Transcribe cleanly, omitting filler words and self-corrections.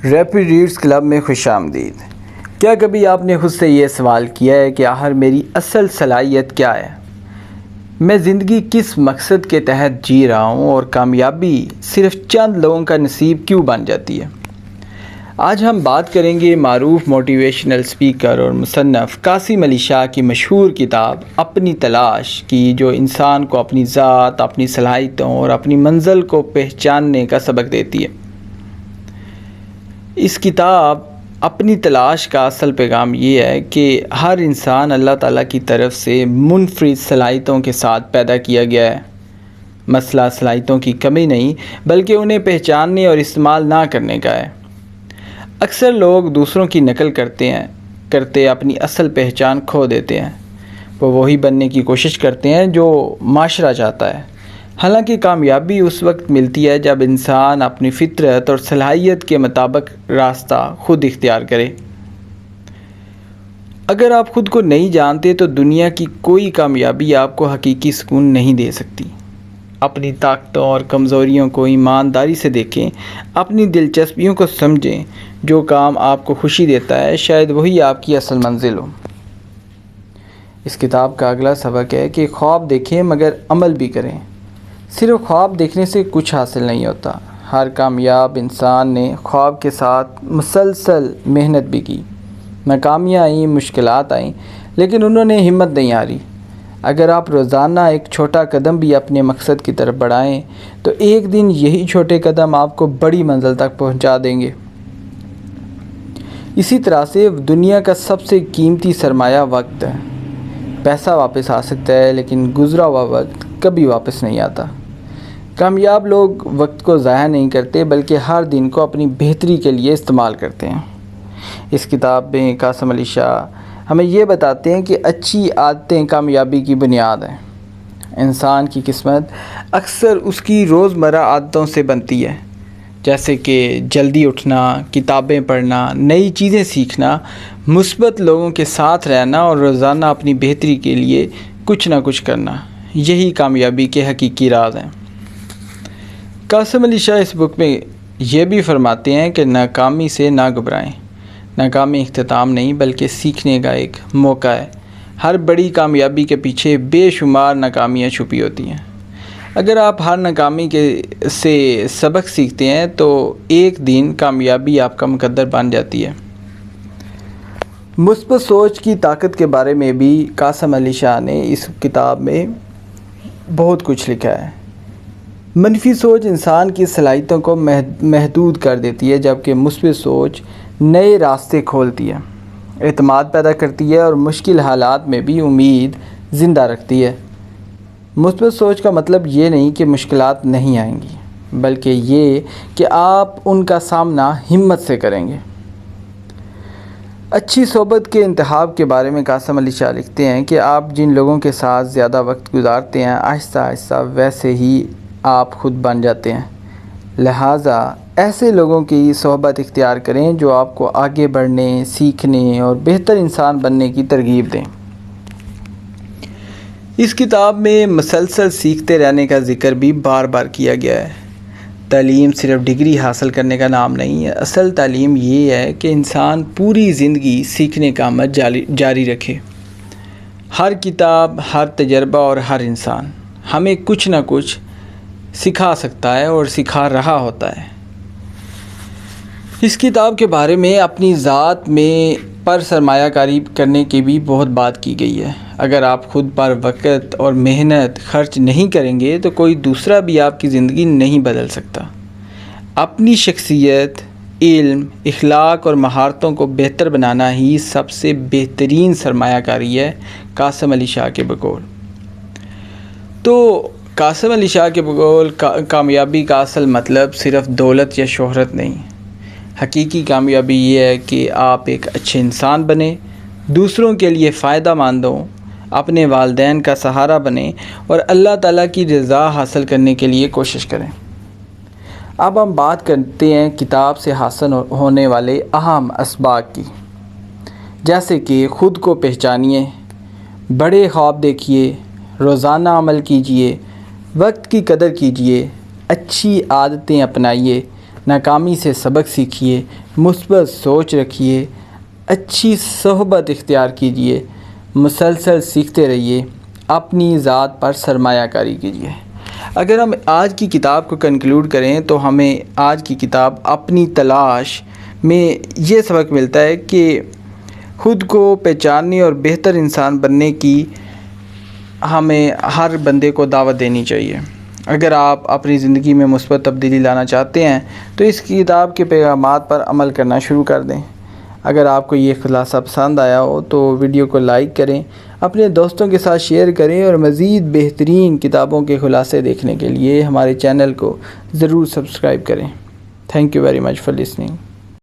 Rapid reads club میں خوش آمدید۔ کیا کبھی آپ نے خود سے یہ سوال کیا ہے کہ آخر میری اصل صلاحیت کیا ہے؟ میں زندگی کس مقصد کے تحت جی رہا ہوں اور کامیابی صرف چند لوگوں کا نصیب کیوں بن جاتی ہے؟ آج ہم بات کریں گے معروف موٹیویشنل سپیکر اور مصنف قاسم علی شاہ کی مشہور کتاب اپنی تلاش کی، جو انسان کو اپنی ذات، اپنی صلاحیتوں اور اپنی منزل کو پہچاننے کا سبق دیتی ہے۔ اس کتاب اپنی تلاش کا اصل پیغام یہ ہے کہ ہر انسان اللہ تعالیٰ کی طرف سے منفرد صلاحیتوں کے ساتھ پیدا کیا گیا ہے۔ مسئلہ صلاحیتوں کی کمی نہیں، بلکہ انہیں پہچاننے اور استعمال نہ کرنے کا ہے۔ اکثر لوگ دوسروں کی نقل کرتے اپنی اصل پہچان کھو دیتے ہیں۔ وہ وہی بننے کی کوشش کرتے ہیں جو معاشرہ چاہتا ہے، حالانکہ کامیابی اس وقت ملتی ہے جب انسان اپنی فطرت اور صلاحیت کے مطابق راستہ خود اختیار کرے۔ اگر آپ خود کو نہیں جانتے تو دنیا کی کوئی کامیابی آپ کو حقیقی سکون نہیں دے سکتی۔ اپنی طاقتوں اور کمزوریوں کو ایمانداری سے دیکھیں، اپنی دلچسپیوں کو سمجھیں۔ جو کام آپ کو خوشی دیتا ہے شاید وہی آپ کی اصل منزل ہو۔ اس کتاب کا اگلا سبق ہے کہ خواب دیکھیں مگر عمل بھی کریں۔ صرف خواب دیکھنے سے کچھ حاصل نہیں ہوتا۔ ہر کامیاب انسان نے خواب کے ساتھ مسلسل محنت بھی کی۔ ناکامیاں آئیں، مشکلات آئیں، لیکن انہوں نے ہمت نہیں ہاری۔ اگر آپ روزانہ ایک چھوٹا قدم بھی اپنے مقصد کی طرف بڑھائیں تو ایک دن یہی چھوٹے قدم آپ کو بڑی منزل تک پہنچا دیں گے۔ اسی طرح سے دنیا کا سب سے قیمتی سرمایہ وقت ہے۔ پیسہ واپس آ سکتا ہے لیکن گزرا ہوا وقت کبھی واپس نہیں آتا۔ کامیاب لوگ وقت کو ضائع نہیں کرتے بلکہ ہر دن کو اپنی بہتری کے لیے استعمال کرتے ہیں۔ اس کتاب میں قاسم علی شاہ ہمیں یہ بتاتے ہیں کہ اچھی عادتیں کامیابی کی بنیاد ہیں۔ انسان کی قسمت اکثر اس کی روزمرہ عادتوں سے بنتی ہے، جیسے کہ جلدی اٹھنا، کتابیں پڑھنا، نئی چیزیں سیکھنا، مثبت لوگوں کے ساتھ رہنا اور روزانہ اپنی بہتری کے لیے کچھ نہ کچھ کرنا۔ یہی کامیابی کے حقیقی راز ہیں۔ قاسم علی شاہ اس بک میں یہ بھی فرماتے ہیں کہ ناکامی سے نہ گھبرائیں۔ ناکامی اختتام نہیں بلکہ سیکھنے کا ایک موقع ہے۔ ہر بڑی کامیابی کے پیچھے بے شمار ناکامیاں چھپی ہوتی ہیں۔ اگر آپ ہر ناکامی سے سبق سیکھتے ہیں تو ایک دن کامیابی آپ کا مقدر بن جاتی ہے۔ مثبت سوچ کی طاقت کے بارے میں بھی قاسم علی شاہ نے اس کتاب میں بہت کچھ لکھا ہے۔ منفی سوچ انسان کی صلاحیتوں کو محدود کر دیتی ہے، جبکہ مثبت سوچ نئے راستے کھولتی ہے، اعتماد پیدا کرتی ہے اور مشکل حالات میں بھی امید زندہ رکھتی ہے۔ مثبت سوچ کا مطلب یہ نہیں کہ مشکلات نہیں آئیں گی، بلکہ یہ کہ آپ ان کا سامنا ہمت سے کریں گے۔ اچھی صحبت کے انتخاب کے بارے میں قاسم علی شاہ لکھتے ہیں کہ آپ جن لوگوں کے ساتھ زیادہ وقت گزارتے ہیں، آہستہ آہستہ ویسے ہی آپ خود بن جاتے ہیں۔ لہٰذا ایسے لوگوں کی صحبت اختیار کریں جو آپ کو آگے بڑھنے، سیکھنے اور بہتر انسان بننے کی ترغیب دیں۔ اس کتاب میں مسلسل سیکھتے رہنے کا ذکر بھی بار بار کیا گیا ہے۔ تعلیم صرف ڈگری حاصل کرنے کا نام نہیں ہے۔ اصل تعلیم یہ ہے کہ انسان پوری زندگی سیکھنے کا عمل جاری رکھے۔ ہر کتاب، ہر تجربہ اور ہر انسان ہمیں کچھ نہ کچھ سکھا سکتا ہے اور سکھا رہا ہوتا ہے۔ اس کتاب کے بارے میں اپنی ذات میں پر سرمایہ کاری کرنے کی بھی بہت بات کی گئی ہے۔ اگر آپ خود پر وقت اور محنت خرچ نہیں کریں گے تو کوئی دوسرا بھی آپ کی زندگی نہیں بدل سکتا۔ اپنی شخصیت، علم، اخلاق اور مہارتوں کو بہتر بنانا ہی سب سے بہترین سرمایہ کاری ہے، قاسم علی شاہ کے بقول۔ تو قاسم علی شاہ کے بقول کامیابی کا اصل مطلب صرف دولت یا شہرت نہیں۔ حقیقی کامیابی یہ ہے کہ آپ ایک اچھے انسان بنیں، دوسروں کے لیے فائدہ مند ہوں، اپنے والدین کا سہارا بنیں اور اللہ تعالیٰ کی رضا حاصل کرنے کے لیے کوشش کریں۔ اب ہم بات کرتے ہیں کتاب سے حاصل ہونے والے اہم اسباق کی، جیسے کہ خود کو پہچانیے، بڑے خواب دیکھیے، روزانہ عمل کیجیے، وقت کی قدر کیجیے، اچھی عادتیں اپنائیے، ناکامی سے سبق سیکھیے، مثبت سوچ رکھیے، اچھی صحبت اختیار کیجیے، مسلسل سیکھتے رہیے، اپنی ذات پر سرمایہ کاری کیجیے۔ اگر ہم آج کی کتاب کو کنکلوڈ کریں تو ہمیں آج کی کتاب اپنی تلاش میں یہ سبق ملتا ہے کہ خود کو پہچاننے اور بہتر انسان بننے کی ہمیں ہر بندے کو دعوت دینی چاہیے۔ اگر آپ اپنی زندگی میں مثبت تبدیلی لانا چاہتے ہیں تو اس کتاب کے پیغامات پر عمل کرنا شروع کر دیں۔ اگر آپ کو یہ خلاصہ پسند آیا ہو تو ویڈیو کو لائک کریں، اپنے دوستوں کے ساتھ شیئر کریں اور مزید بہترین کتابوں کے خلاصے دیکھنے کے لیے ہمارے چینل کو ضرور سبسکرائب کریں۔ Thank you very much for listening.